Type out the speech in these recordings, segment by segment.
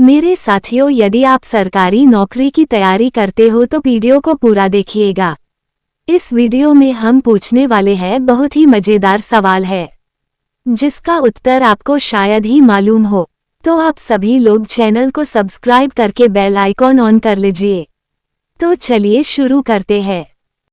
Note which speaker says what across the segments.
Speaker 1: मेरे साथियों, यदि आप सरकारी नौकरी की तैयारी करते हो तो वीडियो को पूरा देखिएगा। इस वीडियो में हम पूछने वाले हैं बहुत ही मजेदार सवाल है जिसका उत्तर आपको शायद ही मालूम हो। तो आप सभी लोग चैनल को सब्सक्राइब करके बेल आइकॉन ऑन कर लीजिए। तो चलिए शुरू करते हैं।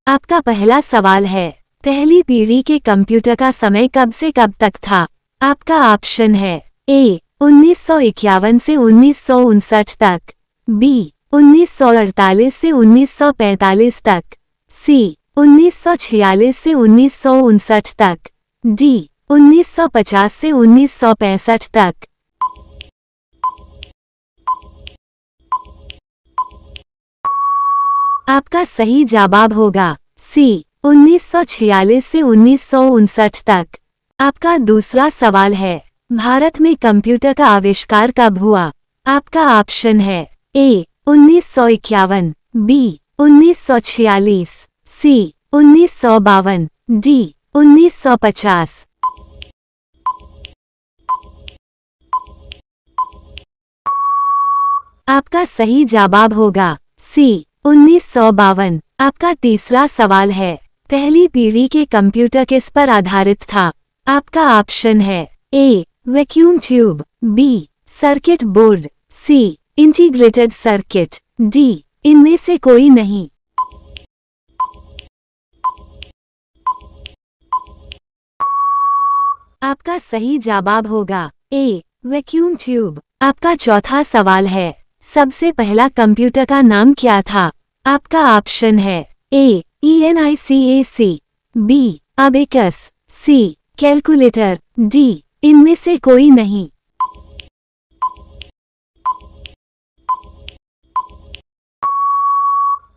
Speaker 1: आपका पहला सवाल है, पहली पीढ़ी के कंप्यूटर का समय कब से कब तक था? आपका ऑप्शन है ए 1951 से 1959 तक, बी 1948 से 1945 तक, सी 1946 से 1959 तक, डी 1950 से 1965 तक। आपका सही जवाब होगा सी 1946 से 1959 तक। आपका दूसरा सवाल है, भारत में कंप्यूटर का आविष्कार कब हुआ? आपका ऑप्शन है ए 1951, बी 1946, सी 1952, डी 1950। आपका सही जवाब होगा सी 1952। आपका तीसरा सवाल है, पहली पीढ़ी के कंप्यूटर किस पर आधारित था? आपका ऑप्शन है A vacuum tube, B circuit board, C integrated circuit, D इनमें से कोई नहीं। आपका सही जवाब होगा ए वैक्यूम ट्यूब। आपका चौथा सवाल है, सबसे पहला कंप्यूटर का नाम क्या था? आपका ऑप्शन है ए ENICAC, बी अबेकस, सी कैलकुलेटर, डी इनमें से कोई नहीं।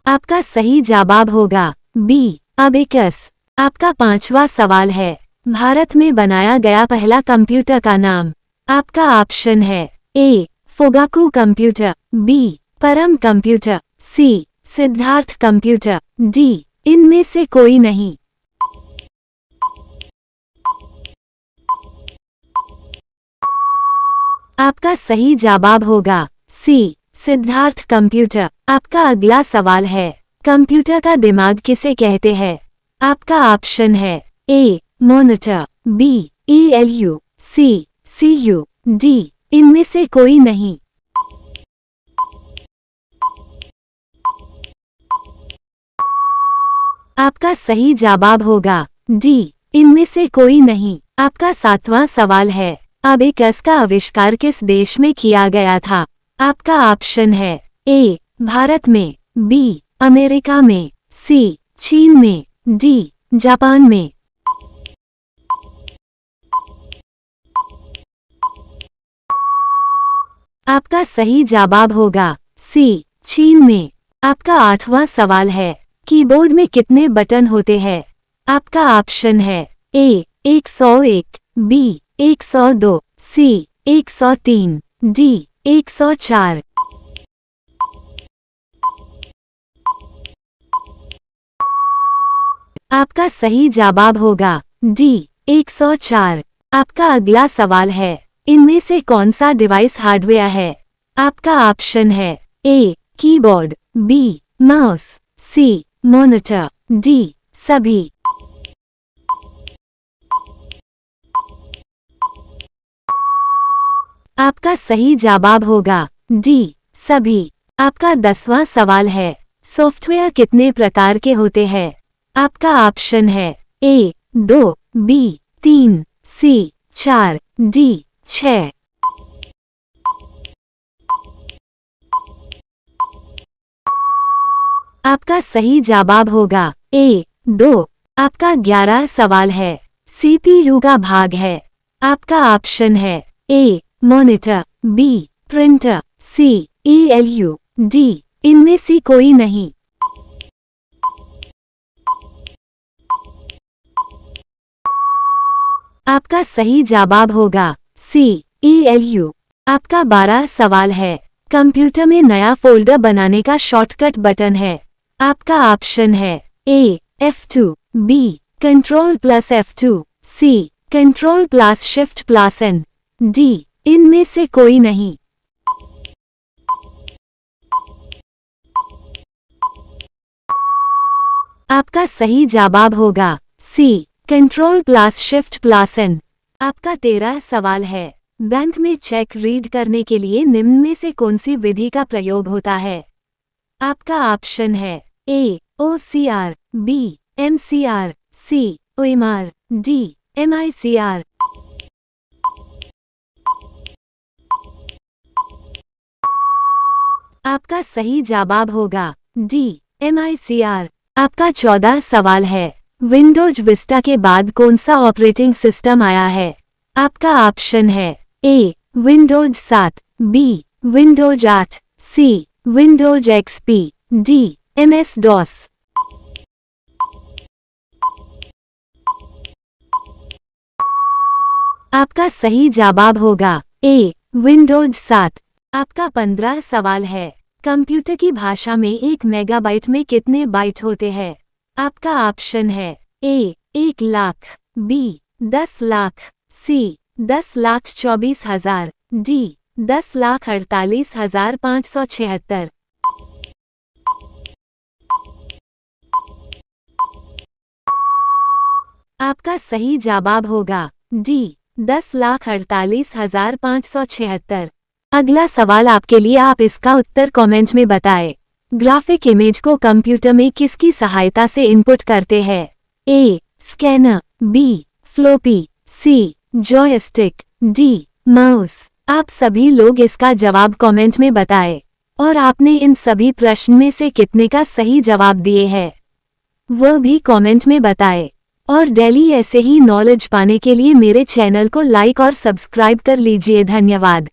Speaker 1: आपका सही जवाब होगा बी अबेकस। आपका पांचवा सवाल है, भारत में बनाया गया पहला कंप्यूटर का नाम? आपका ऑप्शन है ए फोगाकू कंप्यूटर, बी परम कंप्यूटर, सी सिद्धार्थ कंप्यूटर, डी इनमें से कोई नहीं। आपका सही जवाब होगा सी सिद्धार्थ कंप्यूटर। आपका अगला सवाल है, कंप्यूटर का दिमाग किसे कहते हैं? आपका ऑप्शन है A monitor, B ELU, C CU, D इनमें से कोई नहीं। आपका सही जवाब होगा डी इनमें से कोई नहीं। आपका सातवां सवाल है, अबेकस का आविष्कार किस देश में किया गया था? आपका ऑप्शन है ए भारत में, बी अमेरिका में, सी चीन में, डी जापान में। आपका सही जवाब होगा सी चीन में। आपका आठवां सवाल है, कीबोर्ड में कितने बटन होते हैं? आपका ऑप्शन है ए 101, बी 102, सी 103, डी 104। आपका सही जवाब होगा डी 104। आपका अगला सवाल है, इनमें से कौन सा डिवाइस हार्डवेयर है? आपका ऑप्शन है a keyboard, B mouse, C monitor, D सभी। आपका सही जवाब होगा डी सभी। आपका 10वां सवाल है, सॉफ्टवेयर कितने प्रकार के होते हैं? आपका ऑप्शन है ए 2, बी 3, सी 4, डी 6। आपका सही जवाब होगा ए 2। आपका 11 सवाल है, CPU का भाग है? आपका ऑप्शन है A monitor, B printer, C ELU, D इनमें से कोई नहीं। आपका सही जवाब होगा सी ELU। आपका 12 सवाल है, कंप्यूटर में नया फोल्डर बनाने का शॉर्टकट बटन है? आपका ऑप्शन है ए F2, बी Ctrl+F2, सी Ctrl+Shift+N, डी इनमें से कोई नहीं। आपका सही जवाब होगा C control plus shift plus N. आपका 13 सवाल है, बैंक में चेक रीड करने के लिए निम्न में से कौन सी विधि का प्रयोग होता है? आपका ऑप्शन है ए OCR, बी MCR, सी OMR, डी MICR। आपका सही जवाब होगा डी MICR। आपका 14 सवाल है, विंडोज विस्टा के बाद कौन सा ऑपरेटिंग सिस्टम आया है? आपका ऑप्शन है A Windows 7, B Windows 8, C Windows XP, D MS DOS। आपका सही जवाब होगा ए विंडोज 7। आपका 15 सवाल है, कंप्यूटर की भाषा में 1 मेगाबाइट में कितने बाइट होते हैं? आपका ऑप्शन है ए 1 लाख, बी 10 लाख, सी 10,24,000, डी 10,48,576। आपका सही जवाब होगा डी 10,48,576। अगला सवाल आपके लिए, आप इसका उत्तर कमेंट में बताएं। ग्राफिक इमेज को कंप्यूटर में किसकी सहायता से इनपुट करते हैं? ए स्कैनर, बी फ्लोपी, सी जॉयस्टिक, डी माउस। आप सभी लोग इसका जवाब कमेंट में बताएं। और आपने इन सभी प्रश्न में से कितने का सही जवाब दिए हैं वह भी कमेंट में बताएं। और डेली ऐसे ही नॉलेज पाने के लिए मेरे चैनल को लाइक और सब्सक्राइब कर लीजिए। धन्यवाद।